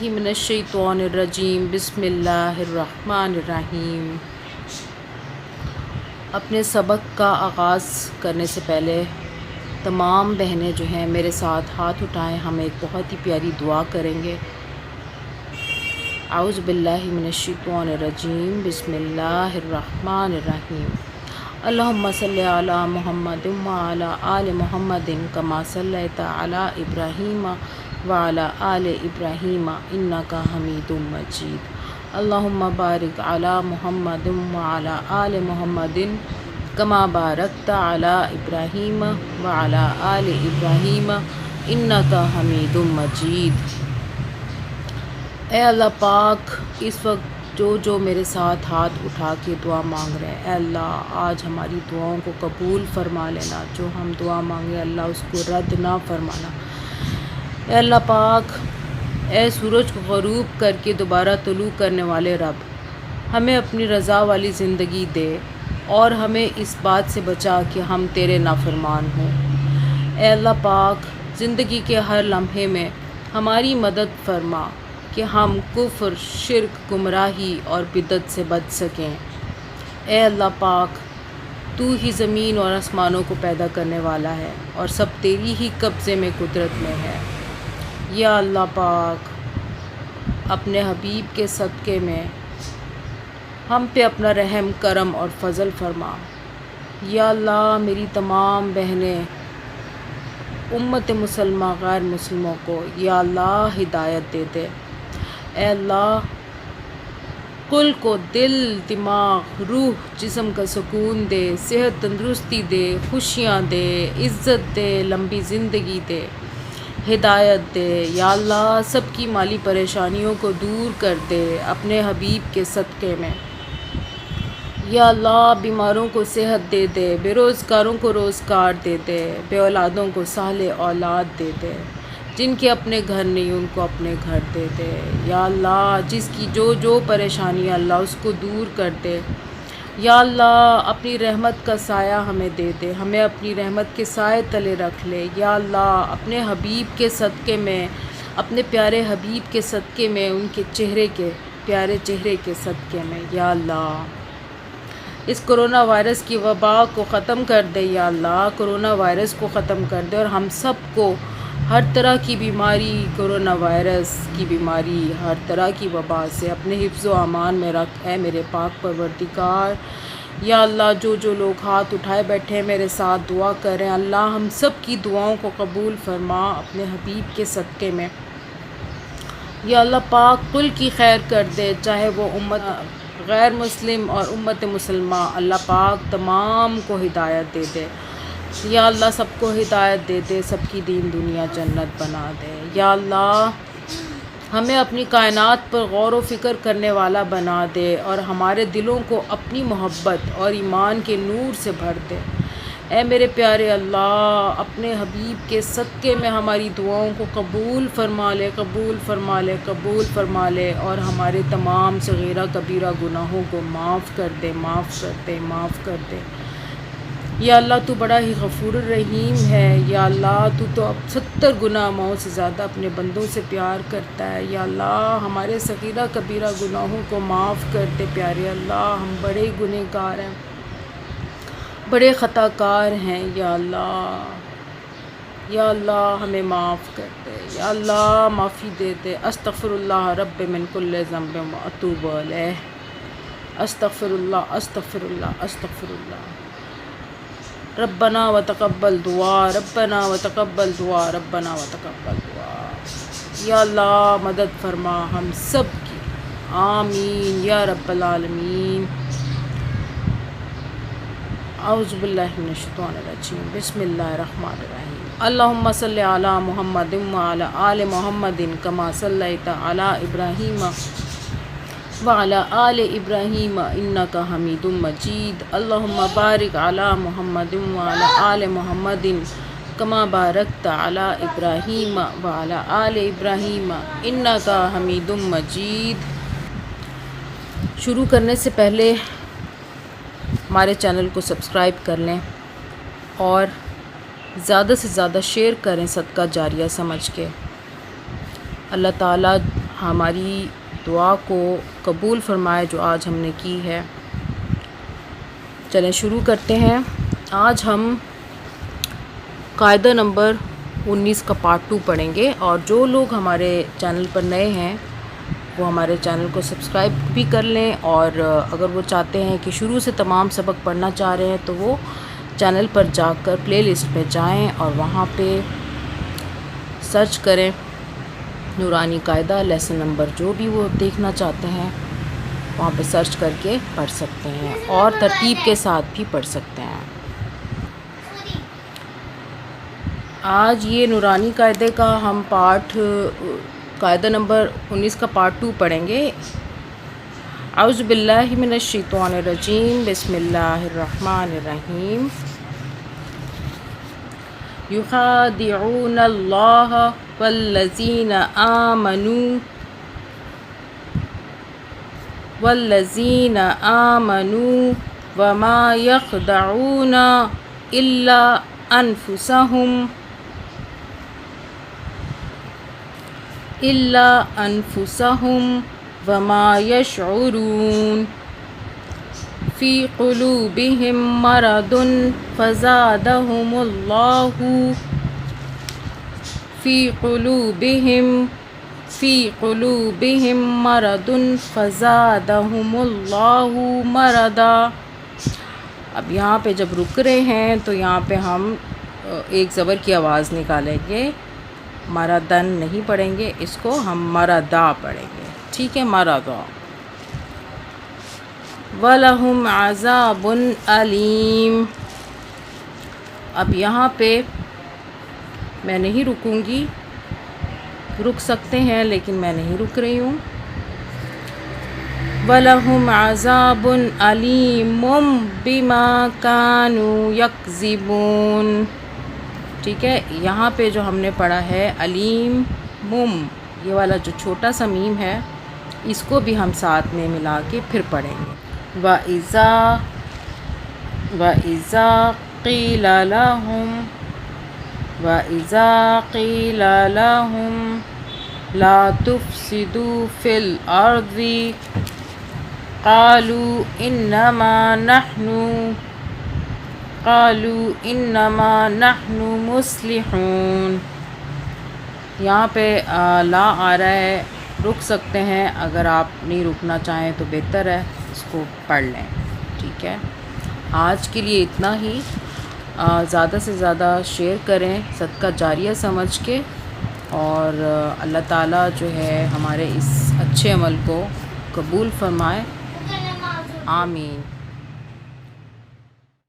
من الشیطان الرجیم بسم اللہ الرحمن الرحیم۔ اپنے سبق کا آغاز کرنے سے پہلے تمام بہنیں جو ہیں میرے ساتھ ہاتھ اٹھائیں، ہم ایک بہت ہی پیاری دعا کریں گے۔ اعوذ باللہ من الشیطان الرجیم بسم اللہ الرحمن الرحیم۔ اللہم صلی علی محمد وعلی آل محمد کما صلیت علی ابراہیم وعلی آل ابراہیم انک حمید مجید۔ اللہم بارک علی محمد وعلی آل محمد کما بارکت علی ابراہیم وعلی آل ابراہیم انک حمید مجید۔ اے اللہ پاک، اس وقت جو میرے ساتھ ہاتھ اٹھا کے دعا مانگ رہے ہیں، اے اللہ آج ہماری دعاؤں کو قبول فرما لینا، جو ہم دعا مانگے اللہ اس کو رد نہ فرمانا۔ اے اللہ پاک، اے سورج کو غروب کر کے دوبارہ طلوع کرنے والے رب، ہمیں اپنی رضا والی زندگی دے اور ہمیں اس بات سے بچا کہ ہم تیرے نافرمان ہوں۔ اے اللہ پاک، زندگی کے ہر لمحے میں ہماری مدد فرما کہ ہم کفر، شرک، گمراہی اور بدعت سے بچ سکیں۔ اے اللہ پاک، تو ہی زمین اور آسمانوں کو پیدا کرنے والا ہے اور سب تیری ہی قبضے میں، قدرت میں ہے۔ یا اللہ پاک، اپنے حبیب کے صدقے میں ہم پہ اپنا رحم، کرم اور فضل فرما۔ یا اللہ، میری تمام بہنیں امت مسلمہ غیر مسلموں کو یا اللہ ہدایت دے دے۔ اے اللہ، قل کو دل، دماغ، روح، جسم کا سکون دے، صحت تندرستی دے، خوشیاں دے، عزت دے، لمبی زندگی دے، ہدایت دے۔ یا اللہ، سب کی مالی پریشانیوں کو دور کر دے اپنے حبیب کے صدقے میں۔ یا اللہ، بیماروں کو صحت دے دے، بے روزگاروں کو روزگار دے دے، بے اولادوں کو صالح اولاد دے دے، جن کے اپنے گھر نہیں ان کو اپنے گھر دے دے۔ یا اللہ، جس کی جو پریشانی ہے اللہ اس کو دور کر دے۔ یا اللہ، اپنی رحمت کا سایہ ہمیں دے دے، ہمیں اپنی رحمت کے سائے تلے رکھ لے۔ یا اللہ، اپنے حبیب کے صدقے میں، اپنے پیارے حبیب کے صدقے میں، ان کے پیارے چہرے کے صدقے میں، یا اللہ اس کرونا وائرس کی وبا کو ختم کر دے۔ یا اللہ، کرونا وائرس کو ختم کر دے اور ہم سب کو ہر طرح کی بیماری، کرونا وائرس کی بیماری، ہر طرح کی وبا سے اپنے حفظ و امان میں رکھ، اے میرے پاک پروردگار۔ یا اللہ، جو لوگ ہاتھ اٹھائے بیٹھے ہیں میرے ساتھ دعا کریں، اللہ ہم سب کی دعاؤں کو قبول فرما اپنے حبیب کے صدقے میں۔ یا اللہ پاک، کل کی خیر کر دے، چاہے وہ امت غیر مسلم اور امت مسلمہ، اللہ پاک تمام کو ہدایت دے دے۔ یا اللہ، سب کو ہدایت دے دے، سب کی دین دنیا جنت بنا دے۔ یا اللہ، ہمیں اپنی کائنات پر غور و فکر کرنے والا بنا دے اور ہمارے دلوں کو اپنی محبت اور ایمان کے نور سے بھر دے۔ اے میرے پیارے اللہ، اپنے حبیب کے صدقے میں ہماری دعاؤں کو قبول فرما لے، قبول فرما لے، قبول فرما لے اور ہمارے تمام صغیرہ کبیرہ گناہوں کو معاف کر دے، معاف کر دے، معاف کر دے۔ یا اللہ، تو بڑا ہی غفور الرحیم ہے۔ یا اللہ، تو اب 70 گناہ ماؤں سے زیادہ اپنے بندوں سے پیار کرتا ہے۔ یا اللہ، ہمارے صغیرہ کبیرہ گناہوں کو معاف کر دے پیارے اللہ، ہم بڑے گنہگار ہیں، بڑے خطا کار ہیں۔ یا اللہ، یا اللہ ہمیں معاف کر دے، یا اللہ معافی دے دے۔ استغفر اللہ رب من کل ذنب واتوب الیہ۔ استغفر اللہ، استغفر اللہ، استغفر اللہ۔ ربنا وتقبل دعا، ربنا وتقبل دعا، ربنا وتقبل دعا۔ یا اللہ، مدد فرما ہم سب کی، آمین یا رب العالمین۔ اعوذ باللہ من الشیطان الرجیم بسم اللہ الرحمن الرحیم۔ اللہم صلی علی محمد وعلی آل محمد کما صلیت علی ابراہیم وعلی آل ابراہیم انک حمید مجید۔ اللہم بارک علی محمد وعلی آل محمد کما بارکت علی ابراہیم وعلی آل ابراہیم انک حمید مجید۔ شروع کرنے سے پہلے ہمارے چینل کو سبسکرائب کر لیں اور زیادہ سے زیادہ شیئر کریں صدقہ جاریہ سمجھ کے۔ اللہ تعالیٰ ہماری دعا کو قبول فرمائے جو آج ہم نے کی ہے۔ چلیں شروع کرتے ہیں۔ آج ہم قاعدہ نمبر 19 کا پارٹ 2 پڑھیں گے، اور جو لوگ ہمارے چینل پر نئے ہیں وہ ہمارے چینل کو سبسکرائب بھی کر لیں، اور اگر وہ چاہتے ہیں کہ شروع سے تمام سبق پڑھنا چاہ رہے ہیں تو وہ چینل پر جا کر پلے لسٹ پہ جائیں اور وہاں پہ سرچ کریں نورانی قاعدہ لیسن نمبر، جو بھی وہ دیکھنا چاہتے ہیں وہاں پہ سرچ کر کے پڑھ سکتے ہیں، اور ترتیب کے ساتھ بھی پڑھ سکتے ہیں۔ آج یہ نورانی قاعدے کا ہم قاعدہ نمبر 19 کا پارٹ 2 پڑھیں گے۔ اعوذ باللہ من الشیطان الرجیم، بسم اللہ الرحمن الرحیم۔ یخادعون اللہ والذین آمنوا وما یخدعون الا انفسهم وما يشعرون في قلوبهم مرض فزادهم الله مرضا۔ اب یہاں پہ جب رک رہے ہیں تو یہاں پہ ہم ایک زبر کی آواز نکالیں گے، مردن نہیں پڑھیں گے، اس کو ہم مردا پڑھیں گے، ٹھیک ہے، مردا۔ وَلَهُمْ عَذَابٌ أَلِيمٌ۔ اب یہاں پہ میں نہیں رکوں گی، رک سکتے ہیں لیکن میں نہیں رک رہی ہوں۔ وَلَهُمْ عَذَابٌ أَلِيمٌ بِمَا كَانُوا يَكْذِبُونَ۔ ٹھیک ہے، یہاں پہ جو ہم نے پڑھا ہے علیم یہ والا جو چھوٹا سا میم ہے، اس کو بھی ہم ساتھ میں ملا کے پھر پڑھیں گے۔ وَإِذَا قِيلَ لَهُمْ لَا تُفْسِدُوا فِي الْأَرْضِ قَالُوا إِنَّمَا نَحْنُ مُصْلِحُونَ۔ یہاں پہ لا آ رہا ہے، رک سکتے ہیں، اگر آپ نہیں رکنا چاہیں تو بہتر ہے اس کو پڑھ لیں، ٹھیک ہے۔ آج کے لیے اتنا ہی، زیادہ سے زیادہ شیئر کریں صدقہ جاریہ سمجھ کے، اور اللہ تعالیٰ جو ہے ہمارے اس اچھے عمل کو قبول فرمائے، آمین۔